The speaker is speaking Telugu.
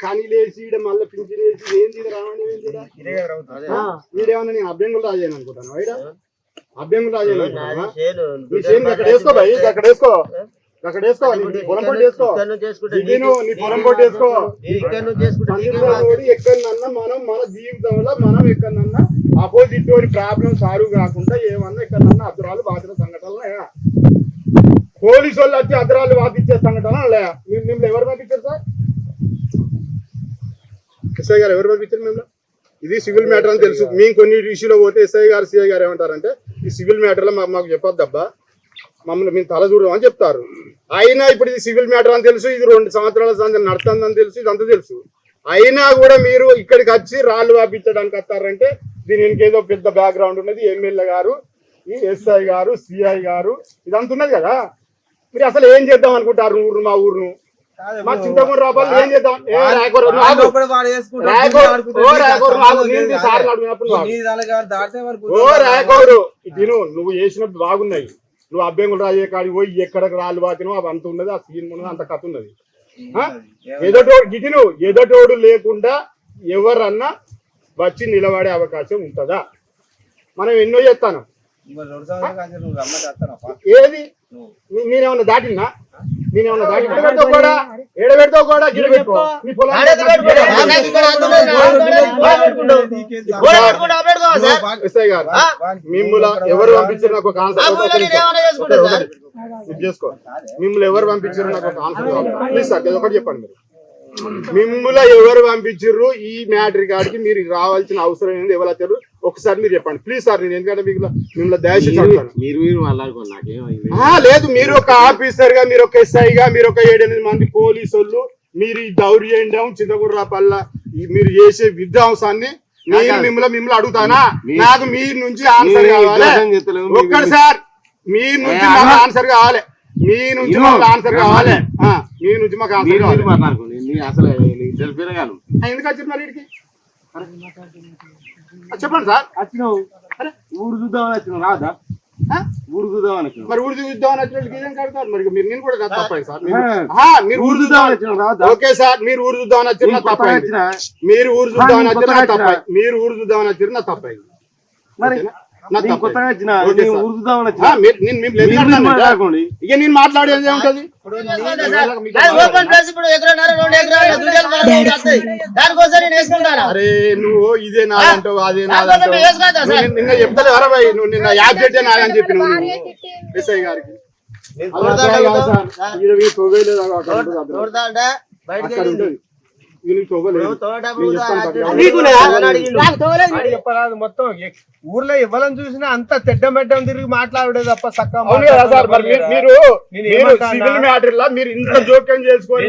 కానీ లేచి ఈడ మళ్ళీ పింఛన్ వేసి ఏంది రావడం ఈడేమన్నా నేను అభ్యంగులు రాజాను అనుకుంటాను ఈడ అభ్యంగులు రాజాను అనుకుంటాను నీ చేను అక్కడ వేసుకో భయ్ అక్కడ వేసుకో అక్కడ వేసుకో నీ పొలం పొట్టి వేసుకో నీ పొలం పొట్టి వేసుకో ఎక్కడన్నా మనం మన జీవితంలో మనం ఎక్కడన్నా అపోజిట్ వాడి ప్రాబ్లం సాల్వ్ కాకుండా ఏమన్నా ఎక్కడన్నా అద్రాలు బాధిత సంఘటనలు పోలీసు వాళ్ళు వచ్చి అద్రాలు వాదించే సంఘటనలు లేయా మిమ్మల్ని ఎవరు పంపించారు సార్ ఎస్ఐ గారు ఎవరు పంపించారు మిమ్మల్ని ఇది సివిల్ మ్యాటర్ అని తెలుసు మేము కొన్ని ఇష్యూలో పోతే ఎస్ఐ గారు సిఐ గారు ఏమంటారంటే ఈ సివిల్ మ్యాటర్లో మాకు చెప్పొద్దబ్బా మమ్మల్ని మేము తల చూడమని చెప్తారు అయినా ఇప్పుడు ఇది సివిల్ మ్యాటర్ అని తెలుసు ఇది 2 సంవత్సరాల సంది నడుతుందని తెలుసు ఇదంతా తెలుసు అయినా కూడా మీరు ఇక్కడికి వచ్చి రాళ్ళు వాపించడానికి వస్తారంటే దీని ఇంకేదో పెద్ద బ్యాక్గ్రౌండ్ ఉన్నది ఎమ్మెల్యే గారు ఈ ఎస్ఐ గారు సిఐ గారు ఇదంతా ఉన్నది కదా మీరు అసలు ఏం చేద్దాం అనుకుంటారు మా ఊరును మా చింతమూరు రాబాలు ఏం చేద్దాం నువ్వు చేసినప్పుడు బాగున్నాయి నువ్వు అభ్యంగులు రాజే కాడికి పోయి ఎక్కడికి రాళ్ళు వాతినో అవి అంత ఉన్నది ఆ సీన్ ఉన్నది అంత కథ ఉన్నది ఎదటోడు లేకుండా ఎవరన్నా వచ్చి నిలబడే అవకాశం ఉంటుందా మనం ఎన్నో చేస్తాను ఏది నేనేమన్నా దాటినా నేనేమన్నా దాటి ఏడబెడతావు కూడా గిడ పెట్టుకో ఎస్ఐ గారు మిమ్మల్ని ఎవరు పంపించారు నాకు ఒక ఆన్సర్ చేసుకో మిమ్మల్ని ఎవరు పంపించారు నాకు ఒక ఆన్సర్ ప్లీజ్ సార్ ఒకటి చెప్పండి మీరు మిమ్మల్ని ఎవరు పంపించారు ఈ మ్యాటర్ కాడికి మీరు రావాల్సిన అవసరం ఏంది ఎవరు వచ్చారు ఒకసారి మీరు చెప్పండి ప్లీజ్ సార్ నేను ఎందుకంటే మీకు మిమ్మల్ని దయచేసి లేదు మీరు ఒక ఆఫీసర్ గా మీరు ఒక ఎస్ఐ గా మీరు ఒక 7-8 మంది పోలీసు వాళ్ళు మీరు ఈ దౌర్జన్యం చింతగుర్రాపల్ల మీరు చేసే విధ్వంసాన్ని నేను మిమ్మల్ని అడుగుతానా నాకు మీ నుంచి ఆన్సర్ కావాలి ఒక్కటి సార్ మీ నుంచి మాకు ఆన్సర్ కావాలి మీ నుంచి మాకు ఆన్సర్ కావాలి మీ నుంచి మాకు ఆన్సర్ కావాలి ఎందుకు వచ్చారు మరి ఇక్కడికి చెప్పండి సార్ వచ్చినావు ఊరు చూద్దామని వచ్చినావు రాదా ఊరు చూద్దామని మరి ఊరు చూద్దామని వచ్చినట్టు కడతారు మరి మీరు నేను కూడా తప్పండి సార్ మీరు ఊరు చూద్దామని వచ్చిన రాదా ఓకే సార్ మీరు ఊరు చూద్దామని వచ్చిన తప్పండి మీరు ఊరు చూద్దామని వచ్చిన తప్ప మీరు ఊరు చూద్దామని వచ్చిన తప్పండి మరి నేను మాట్లాడేది ఏముంటది అరే నువ్వు ఇదే నాదంటావు అదే నాదంటావు నిన్న చెప్తాను అరవై నువ్వు నిన్న యాబ్జెక్టే నాదని చెప్పిన ఎస్ఐ గారికి మొత్తం ఊర్లో ఇవ్వాలని చూసినా అంత తెడ్డమెడ్డం తిరిగి మాట్లాడేది తప్ప సక్క మీరు సివిల్ మ్యాటర్ లా మీరు ఇంత జోక్యం చేసుకొని